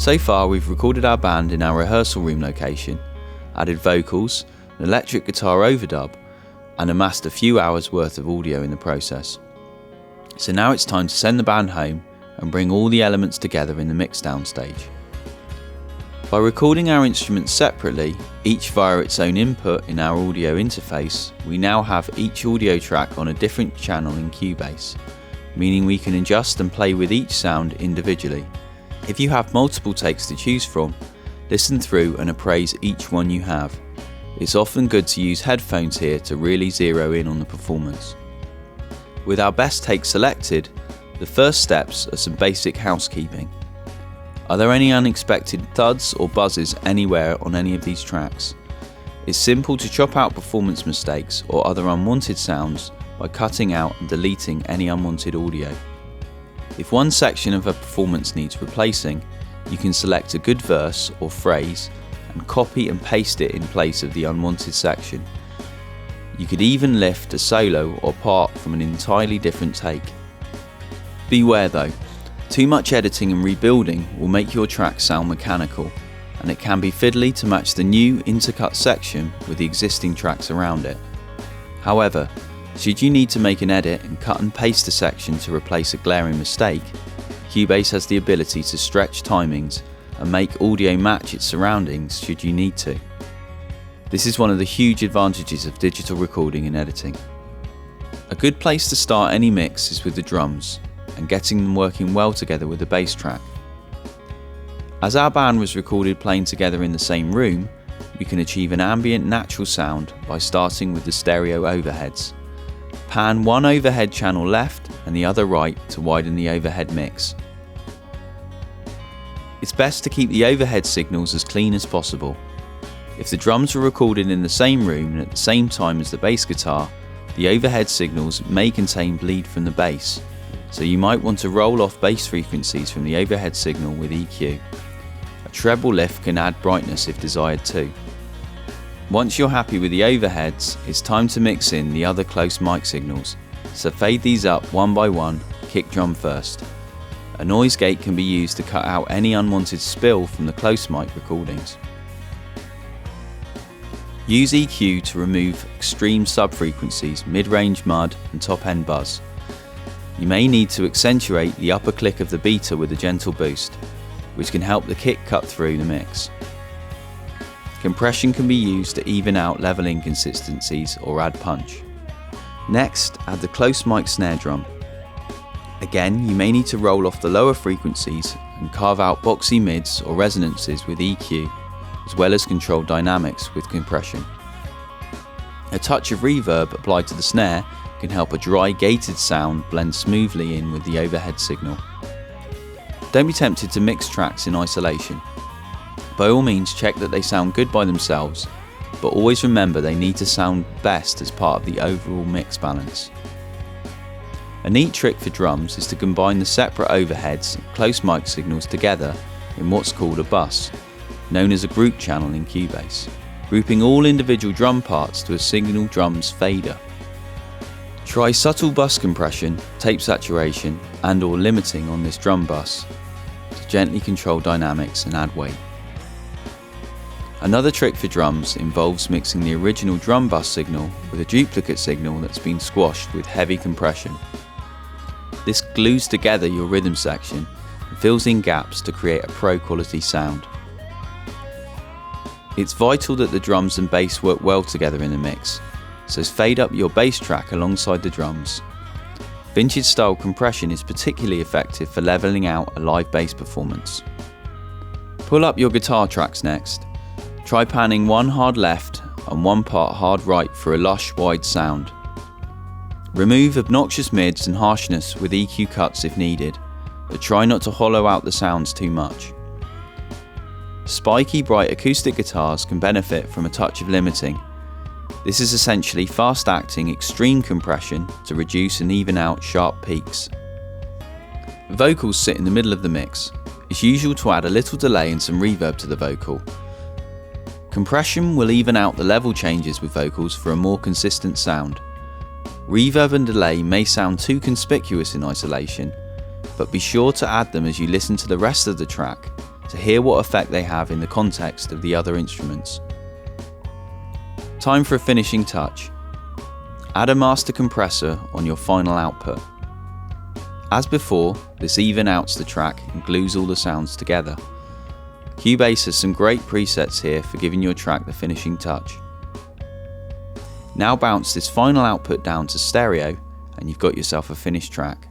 So far we've recorded our band in our rehearsal room location, added vocals, an electric guitar overdub, and amassed a few hours worth of audio in the process. So now it's time to send the band home and bring all the elements together in the mixdown stage. By recording our instruments separately, each via its own input in our audio interface, we now have each audio track on a different channel in Cubase, meaning we can adjust and play with each sound individually. If you have multiple takes to choose from, listen through and appraise each one you have. It's often good to use headphones here to really zero in on the performance. With our best take selected, the first steps are some basic housekeeping. Are there any unexpected thuds or buzzes anywhere on any of these tracks? It's simple to chop out performance mistakes or other unwanted sounds by cutting out and deleting any unwanted audio. If one section of a performance needs replacing, you can select a good verse or phrase and copy and paste it in place of the unwanted section. You could even lift a solo or part from an entirely different take. Beware though, too much editing and rebuilding will make your track sound mechanical, and it can be fiddly to match the new intercut section with the existing tracks around it. However, should you need to make an edit and cut and paste a section to replace a glaring mistake, Cubase has the ability to stretch timings and make audio match its surroundings should you need to. This is one of the huge advantages of digital recording and editing. A good place to start any mix is with the drums and getting them working well together with the bass track. As our band was recorded playing together in the same room, we can achieve an ambient natural sound by starting with the stereo overheads. Pan one overhead channel left and the other right to widen the overhead mix. It's best to keep the overhead signals as clean as possible. If the drums were recorded in the same room and at the same time as the bass guitar, the overhead signals may contain bleed from the bass, so you might want to roll off bass frequencies from the overhead signal with EQ. A treble lift can add brightness if desired too. Once you're happy with the overheads, it's time to mix in the other close mic signals, so fade these up one by one, kick drum first. A noise gate can be used to cut out any unwanted spill from the close mic recordings. Use EQ to remove extreme sub-frequencies, mid-range mud and top-end buzz. You may need to accentuate the upper click of the beta with a gentle boost, which can help the kick cut through the mix. Compression can be used to even out level inconsistencies or add punch. Next, add the close mic snare drum. Again, you may need to roll off the lower frequencies and carve out boxy mids or resonances with EQ, as well as control dynamics with compression. A touch of reverb applied to the snare can help a dry gated sound blend smoothly in with the overhead signal. Don't be tempted to mix tracks in isolation. By all means, check that they sound good by themselves, but always remember they need to sound best as part of the overall mix balance. A neat trick for drums is to combine the separate overheads and close mic signals together in what's called a bus, known as a group channel in Cubase, grouping all individual drum parts to a single drums fader. Try subtle bus compression, tape saturation and/or limiting on this drum bus to gently control dynamics and add weight. Another trick for drums involves mixing the original drum bus signal with a duplicate signal that's been squashed with heavy compression. This glues together your rhythm section and fills in gaps to create a pro quality sound. It's vital that the drums and bass work well together in the mix, so fade up your bass track alongside the drums. Vintage style compression is particularly effective for leveling out a live bass performance. Pull up your guitar tracks next. Try panning one hard left and one part hard right for a lush, wide sound. Remove obnoxious mids and harshness with EQ cuts if needed, but try not to hollow out the sounds too much. Spiky, bright acoustic guitars can benefit from a touch of limiting. This is essentially fast-acting extreme compression to reduce and even out sharp peaks. Vocals sit in the middle of the mix. It's usual to add a little delay and some reverb to the vocal. Compression will even out the level changes with vocals for a more consistent sound. Reverb and delay may sound too conspicuous in isolation, but be sure to add them as you listen to the rest of the track to hear what effect they have in the context of the other instruments. Time for a finishing touch. Add a master compressor on your final output. As before, this even outs the track and glues all the sounds together. Cubase has some great presets here for giving your track the finishing touch. Now bounce this final output down to stereo and you've got yourself a finished track.